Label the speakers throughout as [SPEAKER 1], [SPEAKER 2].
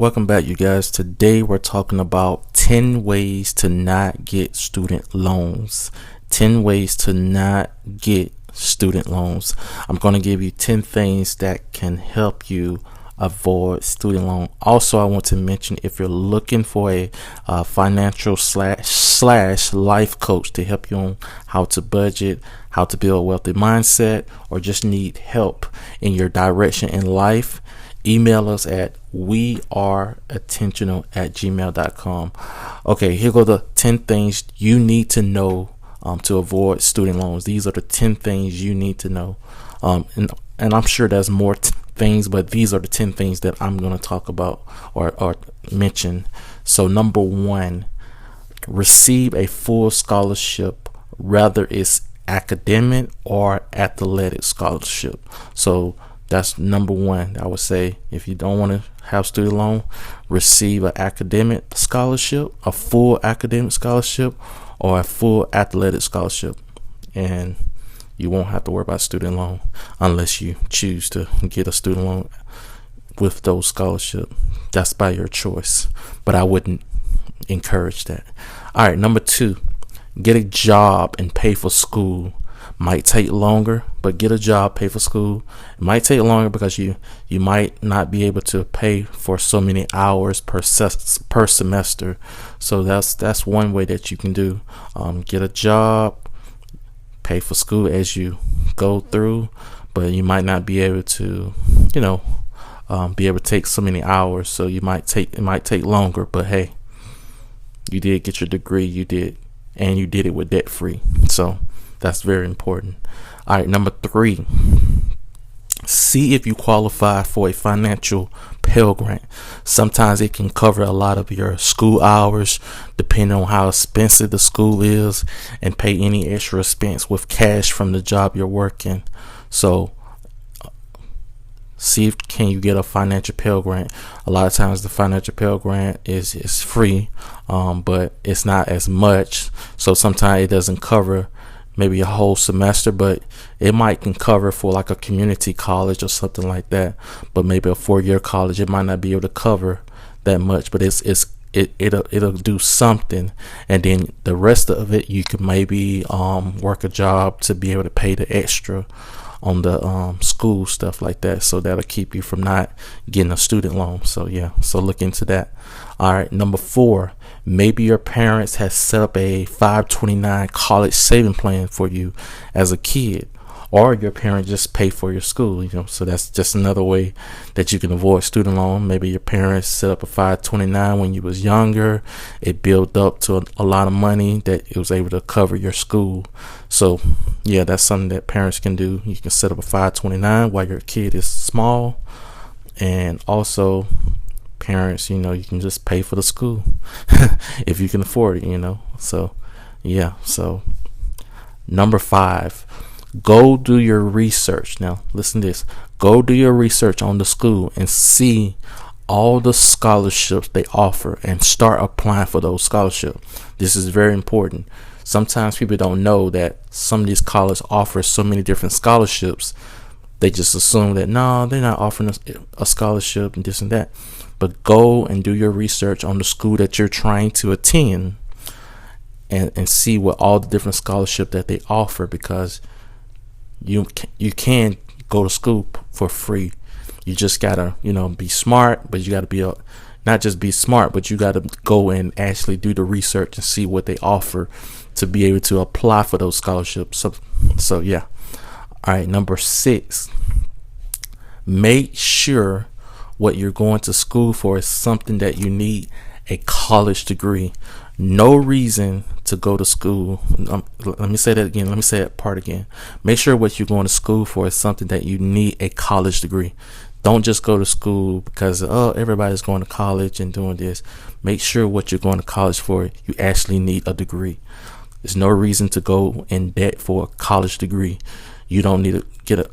[SPEAKER 1] welcome back, you guys. Today we're talking about 10 ways to not get student loans. 10 ways to not get student loans. I'm going to give you 10 things that can help you avoid student loan. Also, I want to mention, if you're looking for a financial slash life coach to help you on how to budget, how to build a wealthy mindset, or just need help in your direction in life, email us at weareattentional@gmail.com. Okay, here go the 10 things you need to know to avoid student loans. These are the 10 things you need to know. And I'm sure there's more things, but these are the 10 things that I'm going to talk about or mention. So number 1, receive a full scholarship, whether it's academic or athletic scholarship. So that's number 1. I would say, if you don't want to have student loan, receive an academic scholarship, a full academic scholarship, or a full athletic scholarship, and you won't have to worry about student loan unless you choose to get a student loan with those scholarships. That's by your choice, but I wouldn't encourage that. All right, number 2, get a job and pay for school. Might take longer, but get a job, pay for school. It might take longer because you might not be able to pay for so many hours per semester. So that's one way that you can do. Get a job, pay for school as you go through, but you might not be able to, be able to take so many hours. So it might take longer, but hey, you did get your degree, you did it with debt free. So that's very important. All right, number 3, see if you qualify for a financial Pell Grant. Sometimes it can cover a lot of your school hours, depending on how expensive the school is, and pay any extra expense with cash from the job you're working. So see if can you get a financial Pell Grant. A lot of times the financial Pell Grant is free, but it's not as much. So sometimes it doesn't cover maybe a whole semester, but it might can cover for like a community college or something like that. But maybe a 4-year college, it might not be able to cover that much, but it'll do something. And then the rest of it, you could maybe work a job to be able to pay the extra on the school stuff like that. So that'll keep you from not getting a student loan. So yeah, so look into that. All right, number 4, maybe your parents have set up a 529 college saving plan for you as a kid, or your parents just pay for your school. So that's just another way that you can avoid student loan. Maybe your parents set up a 529 when you was younger. It built up to a lot of money that it was able to cover your school. So yeah, that's something that parents can do. You can set up a 529 while your kid is small, and also parents, you can just pay for the school if you can afford it, So yeah, so number 5, go do your research. Now listen to this. Go do your research on the school and see all the scholarships they offer and start applying for those scholarships. This is very important. Sometimes people don't know that some of these colleges offer so many different scholarships. They just assume that no, they're not offering a scholarship and this and that. But go and do your research on the school that you're trying to attend and see what all the different scholarships that they offer, because you can go to school for free. You just gotta be smart, but you gotta be not just be smart, but you gotta go and actually do the research and see what they offer to be able to apply for those scholarships. So yeah. All right, number 6, make sure what you're going to school for is something that you need a college degree. No reason to go to school. Let me say that again. Let me say that part again. Make sure what you're going to school for is something that you need a college degree. Don't just go to school because everybody's going to college and doing this. Make sure what you're going to college for, you actually need a degree. There's no reason to go in debt for a college degree. You don't need to get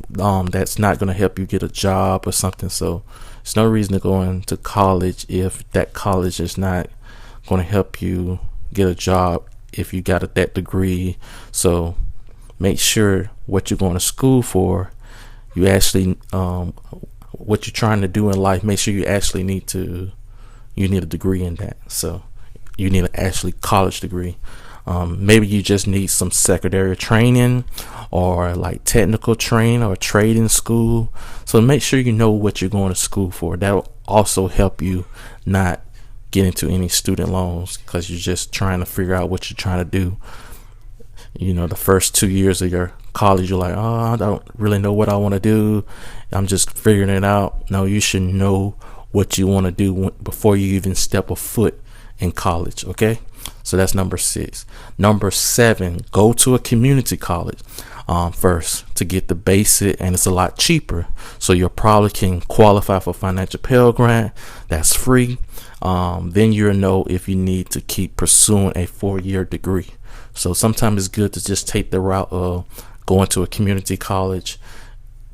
[SPEAKER 1] that's not going to help you get a job or something. So there's no reason to go into college if that college is not going to help you get a job if you got that degree. So make sure what you're going to school for, you actually what you're trying to do in life, make sure you actually need a degree in that. So you need an actually college degree. Maybe you just need some secondary training or like technical training or trading school. So make sure you know what you're going to school for. That will also help you not get into any student loans, because you're just trying to figure out what you're trying to do. The first 2 years of your college, you're like, oh, I don't really know what I want to do. I'm just figuring it out. No, you should know what you want to do before you even step a foot in college. Okay. So that's number 6. Number 7, go to a community college first to get the basic, and it's a lot cheaper. So you probably can qualify for financial Pell Grant. That's free. Then you'll know if you need to keep pursuing a 4-year degree. So sometimes it's good to just take the route of going to a community college,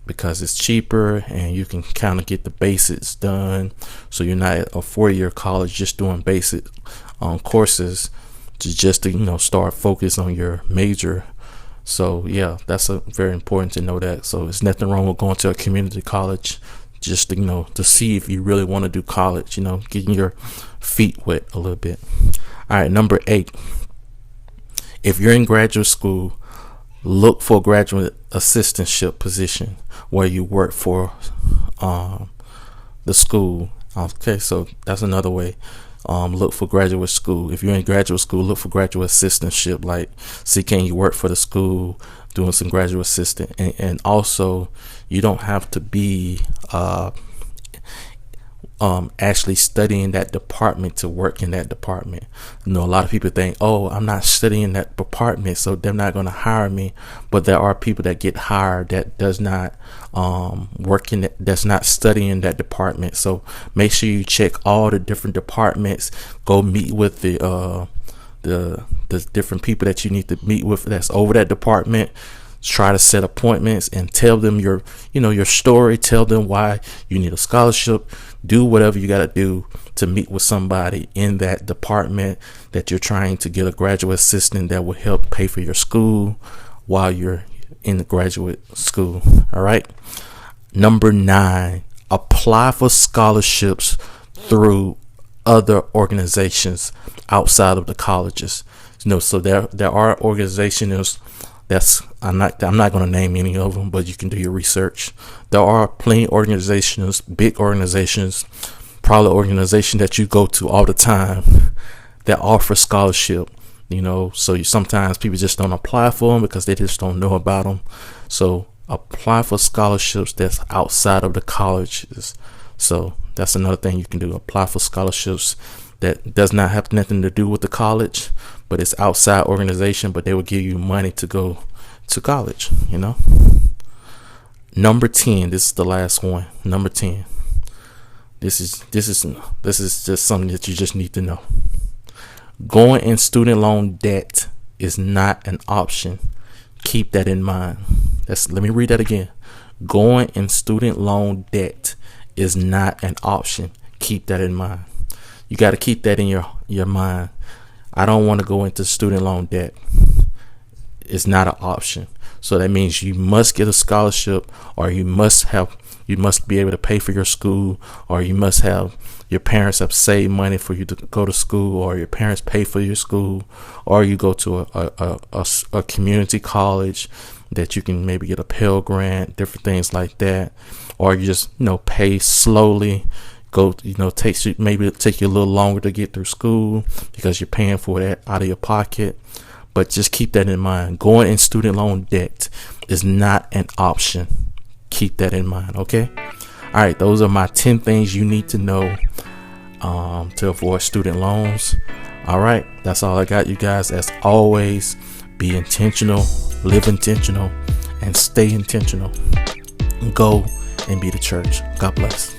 [SPEAKER 1] because it's cheaper and you can kind of get the basics done. So you're not at a 4-year college just doing basic courses to start focus on your major. So yeah, that's very important to know that. So it's nothing wrong with going to a community college just to see if you really want to do college, getting your feet wet a little bit. All right, number 8, if you're in graduate school, look for a graduate assistantship position where you work for the school. Okay, so that's another way. Look for graduate school. If you're in graduate school, look for graduate assistantship, like see can you work for the school doing some graduate assistant. And also, you don't have to be actually studying that department to work in that department. A lot of people think, oh, I'm not studying that department, so they're not going to hire me. But there are people that get hired that does not work in it, that's not studying that department. So make sure you check all the different departments. Go meet with the different people that you need to meet with that's over that department. Try to set appointments and tell them your story. Tell them why you need a scholarship. Do whatever you got to do to meet with somebody in that department that you're trying to get a graduate assistant that will help pay for your school while you're in the graduate school. All right. Number 9, apply for scholarships through other organizations outside of the colleges. So there are organizations I'm not going to name any of them, but you can do your research. There are plenty of organizations, big organizations, probably organizations that you go to all the time that offer scholarship. So sometimes people just don't apply for them because they just don't know about them. So apply for scholarships that's outside of the colleges. So that's another thing you can do. Apply for scholarships that does not have nothing to do with the college, but it's outside organization, but they will give you money to go to college. Number 10, this is the last one. Number 10. This is just something that you just need to know. Going in student loan debt is not an option. Keep that in mind. Let me read that again. Going in student loan debt is not an option. Keep that in mind. You got to keep that in your mind. I don't want to go into student loan debt. It's not an option. So that means you must get a scholarship, or you must be able to pay for your school, or your parents have saved money for you to go to school, or your parents pay for your school, or you go to a community college that you can maybe get a Pell Grant, different things like that, or you just pay slowly. Take you a little longer to get through school because you're paying for that out of your pocket. But just keep that in mind. Going in student loan debt is not an option. Keep that in mind. Okay. All right. Those are my 10 things you need to know to avoid student loans. All right. That's all I got, you guys. As always, be intentional, live intentional, and stay intentional. Go and be the church. God bless.